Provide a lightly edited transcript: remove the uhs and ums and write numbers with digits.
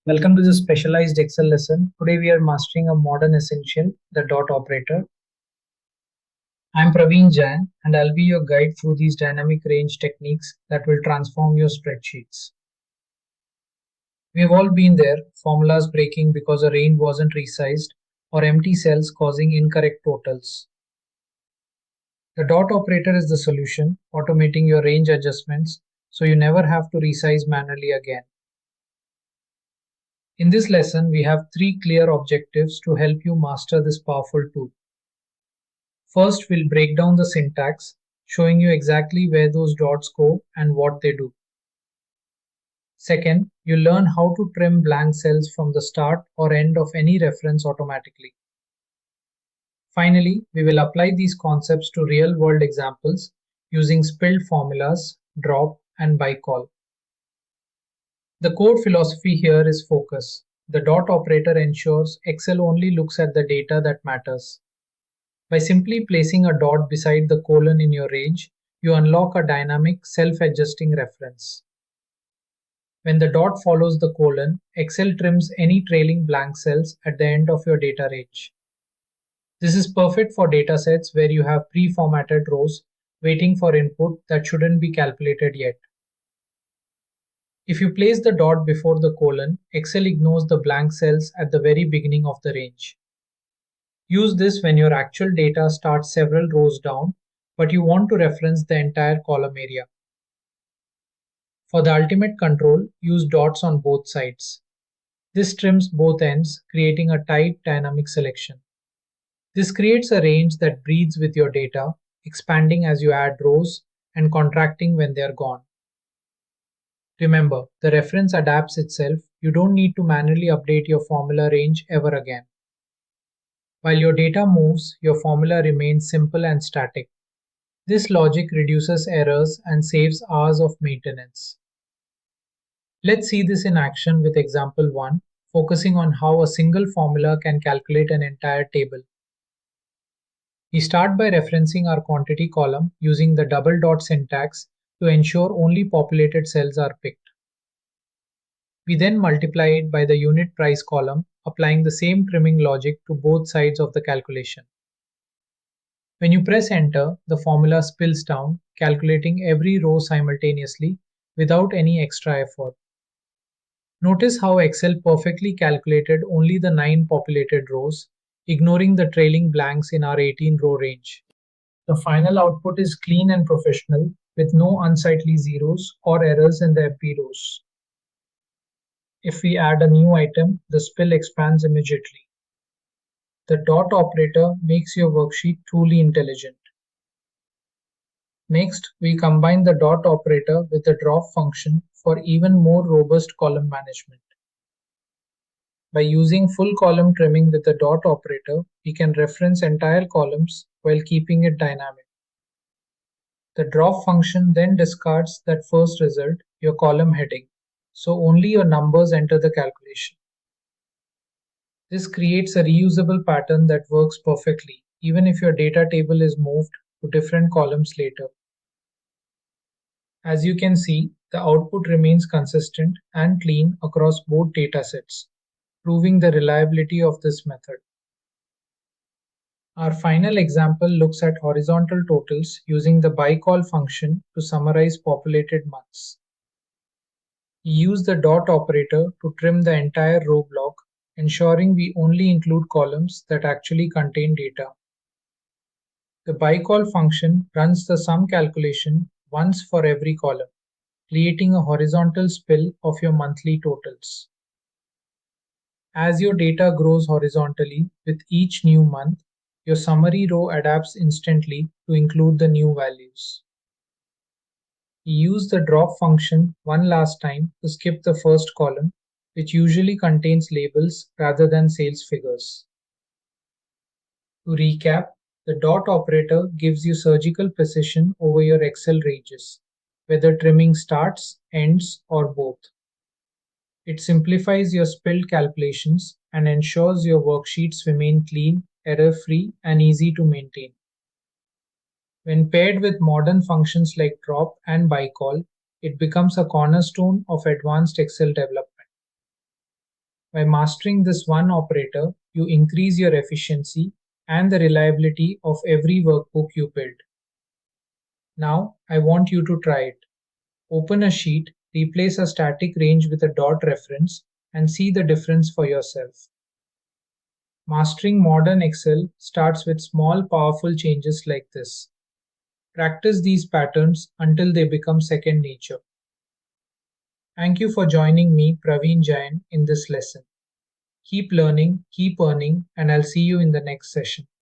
Welcome to this specialized Excel lesson. Today we are mastering a modern essential, the dot operator. I'm Praveen Jain and I'll be your guide through these dynamic range techniques that will transform your spreadsheets. We've all been there, formulas breaking because a range wasn't resized or empty cells causing incorrect totals. The dot operator is the solution, automating your range adjustments so you never have to resize manually again. In this lesson, we have three clear objectives to help you master this powerful tool. First, we'll break down the syntax, showing you exactly where those dots go and what they do. Second, you'll learn how to trim blank cells from the start or end of any reference automatically. Finally, we will apply these concepts to real-world examples using spilled formulas, drop, and by call. The core philosophy here is focus. The dot operator ensures Excel only looks at the data that matters. By simply placing a dot beside the colon in your range, you unlock a dynamic, self-adjusting reference. When the dot follows the colon, Excel trims any trailing blank cells at the end of your data range. This is perfect for datasets where you have pre-formatted rows waiting for input that shouldn't be calculated yet. If you place the dot before the colon, Excel ignores the blank cells at the very beginning of the range. Use this when your actual data starts several rows down, but you want to reference the entire column area. For the ultimate control, use dots on both sides. This trims both ends, creating a tight dynamic selection. This creates a range that breathes with your data, expanding as you add rows and contracting when they are gone. Remember, the reference adapts itself. You don't need to manually update your formula range ever again. While your data moves, your formula remains simple and static. This logic reduces errors and saves hours of maintenance. Let's see this in action with example 1, focusing on how a single formula can calculate an entire table. We start by referencing our quantity column using the double dot syntax to ensure only populated cells are picked. We then multiply it by the unit price column, applying the same trimming logic to both sides of the calculation. When you press enter, the formula spills down, calculating every row simultaneously without any extra effort. Notice how Excel perfectly calculated only the 9 populated rows, ignoring the trailing blanks in our 18-row range. The final output is clean and professional, with no unsightly zeros or errors in the FP rows. If we add a new item, the spill expands immediately. The dot operator makes your worksheet truly intelligent. Next, we combine the dot operator with the drop function for even more robust column management. By using full column trimming with the dot operator, we can reference entire columns while keeping it dynamic. The drop function then discards that first result, your column heading, so only your numbers enter the calculation. This creates a reusable pattern that works perfectly, even if your data table is moved to different columns later. As you can see, the output remains consistent and clean across both datasets, proving the reliability of this method. Our final example looks at horizontal totals using the by call function to summarize populated months. We use the dot operator to trim the entire row block, ensuring we only include columns that actually contain data. The by call function runs the sum calculation once for every column, creating a horizontal spill of your monthly totals. As your data grows horizontally with each new month, your summary row adapts instantly to include the new values. We use the drop function one last time to skip the first column, which usually contains labels rather than sales figures. To recap, the dot operator gives you surgical precision over your Excel ranges, whether trimming starts, ends, or both. It simplifies your spilled calculations and ensures your worksheets remain clean, error-free, and easy to maintain. When paired with modern functions like drop and by call, it becomes a cornerstone of advanced Excel development. By mastering this one operator, you increase your efficiency and the reliability of every workbook you build. Now, I want you to try it. Open a sheet, replace a static range with a dot reference, and see the difference for yourself. Mastering modern Excel starts with small, powerful changes like this. Practice these patterns until they become second nature. Thank you for joining me, Praveen Jain, in this lesson. Keep learning, keep earning, and I'll see you in the next session.